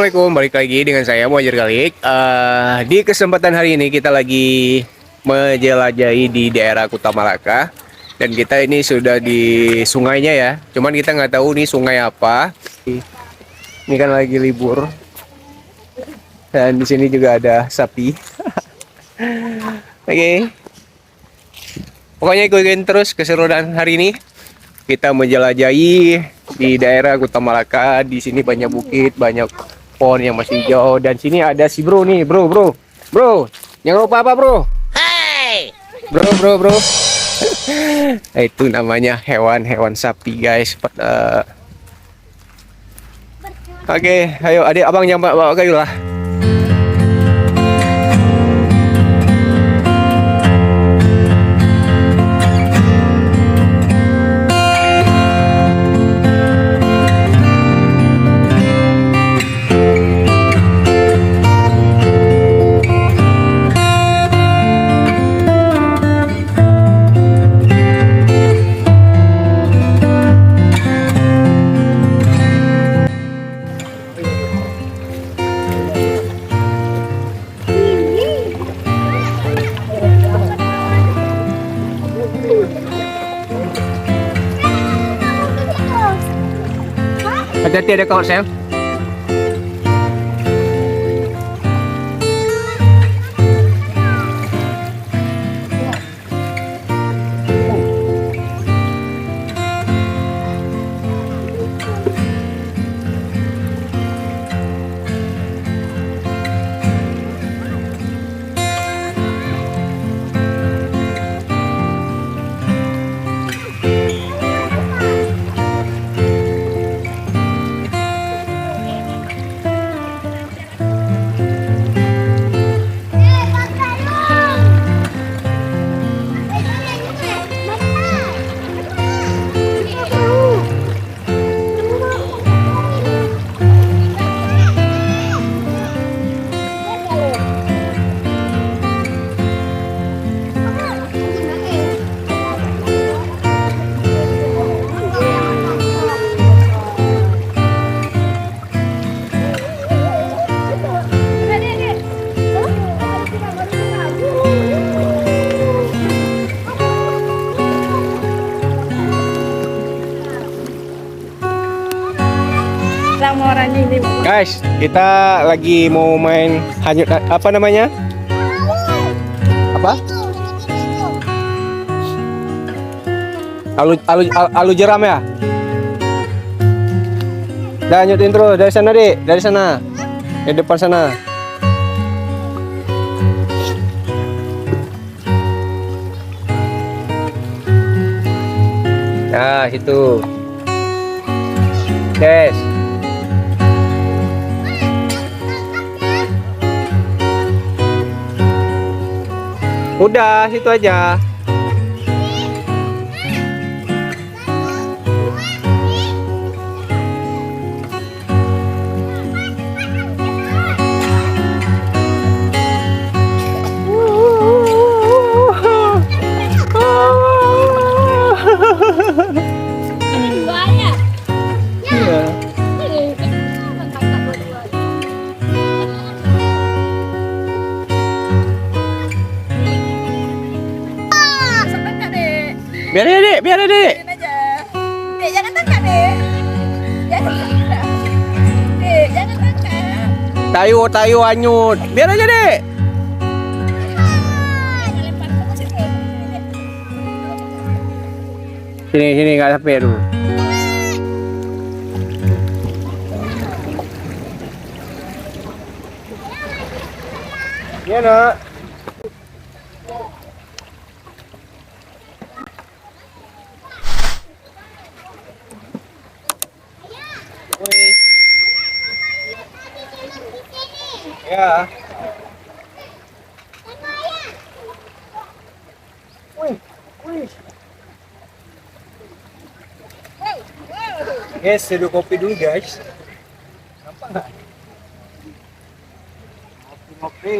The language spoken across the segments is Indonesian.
Assalamualaikum, balik lagi dengan saya Muhajir Galik. Di kesempatan hari ini kita lagi menjelajahi di daerah Kuta Malaka dan kita ini sudah di sungainya ya. Cuman kita nggak tahu nih sungai apa. Ini kan lagi libur dan di sini juga ada sapi. Oke, pokoknya ikutin terus keseruan hari ini. Kita menjelajahi di daerah Kuta Malaka. Di sini banyak bukit, banyak pohon yang masih hijau. Dan sini ada si bro nih, bro. Jangan lupa apa bro? Hey! Bro. Itu namanya hewan sapi guys. Oke, ayo adik abang yang bawa kayu lah. Hati-hati ada kawan saya. Guys, kita lagi mau main hanyut apa namanya? Apa? Alu jeram ya? Dah hanyutin terus dari sana, Dek. Dari sana. Di depan sana. Nah, situ. Yes. Udah, situ aja. Biar ya, Dek. Dek, jangan tangkap, Dek. Jangan tangkap. Dek, jangan tangkap. Tayo hanyut. Biar aja, Dek. Sini nggak sampai dulu. Ya, Nak. Ya. Guys, seduh kopi dulu guys. Nampak nggak? Kopi.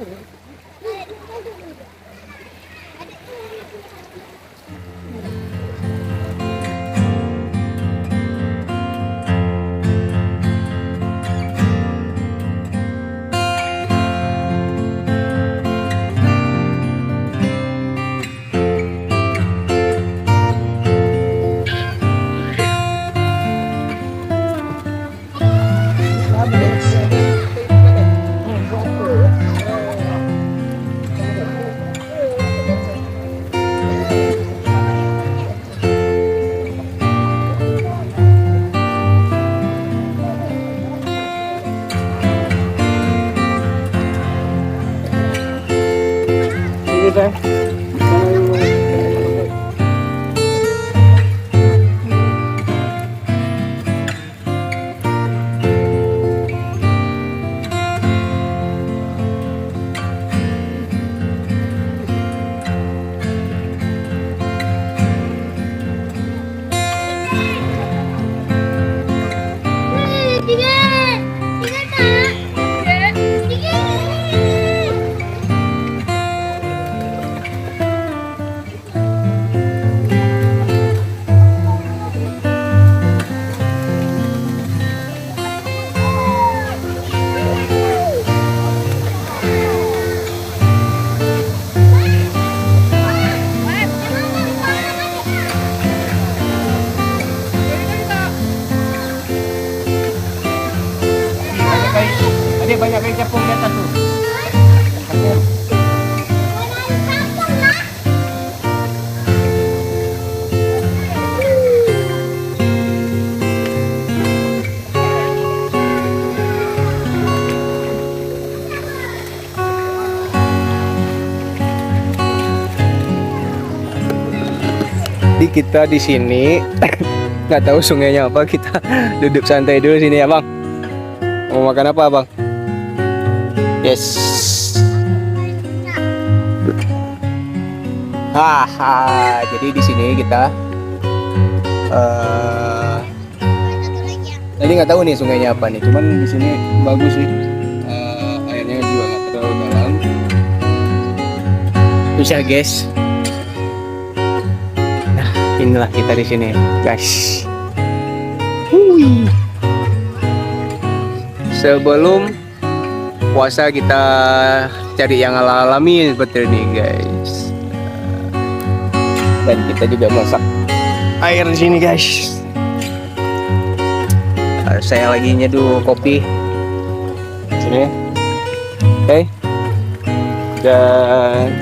Ini teh. Banyak kayak capung di atas tuh. Jadi kita di sini nggak tahu sungainya apa, kita duduk santai dulu sini ya bang. Mau makan apa bang? Yes. Haha. Jadi di sini kita tadi nggak tahu nih sungainya apa nih. Cuman di sini bagus sih. Airnya juga nggak terlalu dalam. Bisa guys. Nah, inilah kita di sini, guys. Hui. Sebelum puasa kita cari yang ala-alami seperti ini guys. Dan kita juga masak air di sini guys. Saya lagi nyeduh kopi sini. Oke. Dan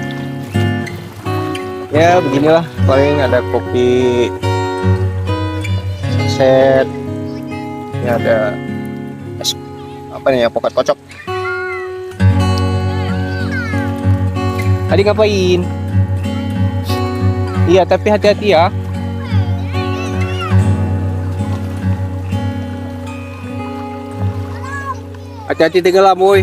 ya beginilah, paling ada kopi set. Ini ada apa nih ya, pokat kocok. Adik ngapain? Iya, tapi hati-hati ya. Hati-hati tenggelam, woi.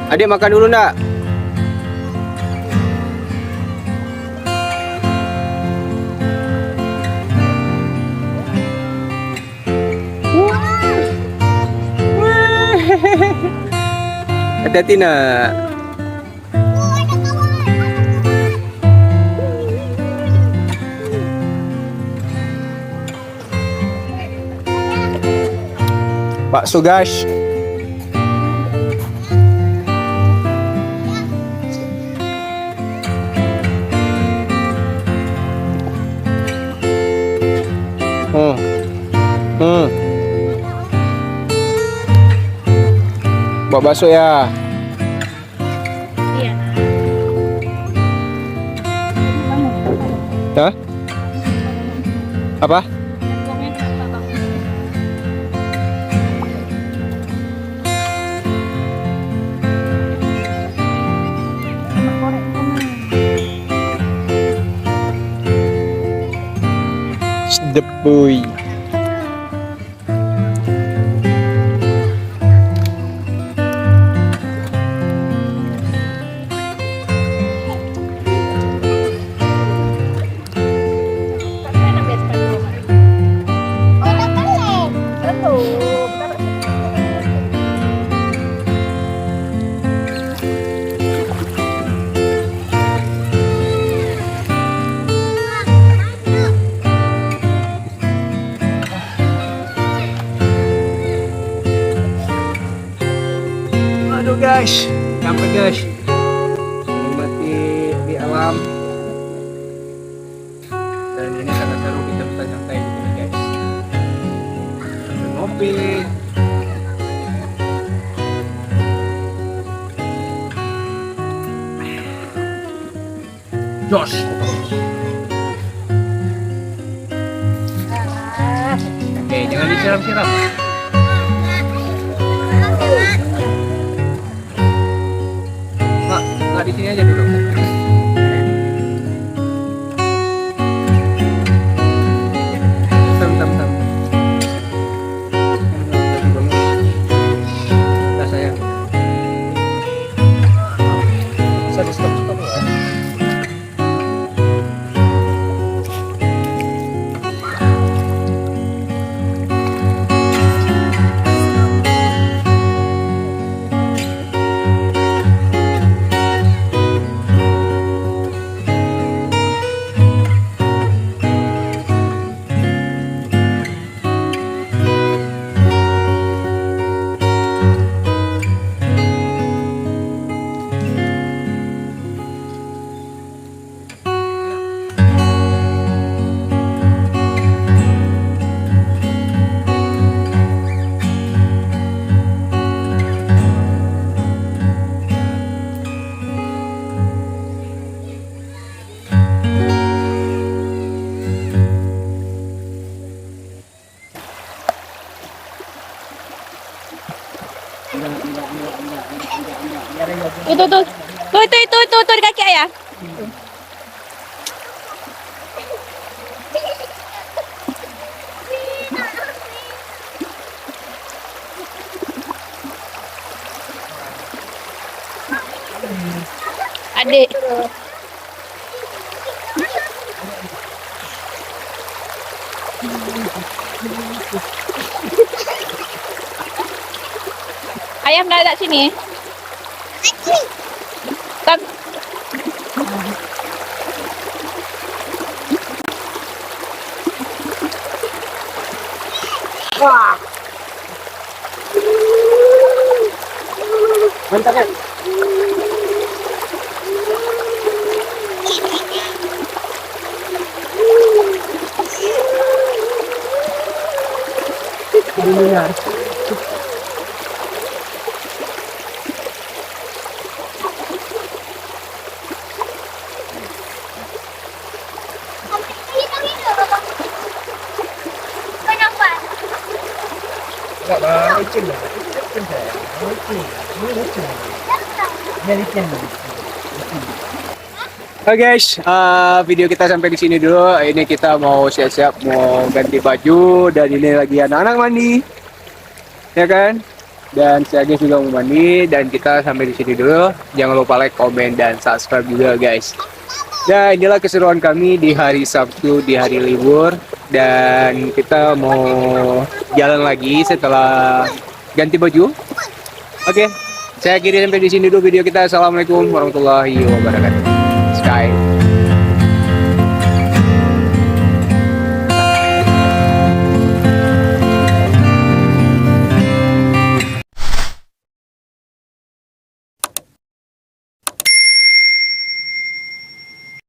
Adik makan dulu ndak? Hati-hati nak. Bakso guys. Bawa bakso ya. Iya. Hah? Apa? The boy. guys, sampai guys. Menikmati di alam. Dan ini sangat seru, kita bisa santai di sini guys. Sambil ngopi. Jos. Oke, jangan disiram-siram. Nggak di sini aja dulu. Tam. Nah, sayang. Bisa di stop ya. Tuh di kaki ayah. Adik. Ayam dah ada sini. Tak. Wah. Mantap kan? Dunia. Oke guys, video kita sampai di sini dulu. Ini kita mau siap-siap mau ganti baju dan ini lagi anak-anak mandi, ya kan? Dan si Agnes juga mau mandi dan kita sampai di sini dulu. Jangan lupa like, komen, dan subscribe juga guys. Dan inilah keseruan kami di hari Sabtu, di hari libur. Dan kita mau jalan lagi setelah ganti baju. Oke, saya akhiri sampai di sini dulu video kita. Assalamualaikum warahmatullahi wabarakatuh.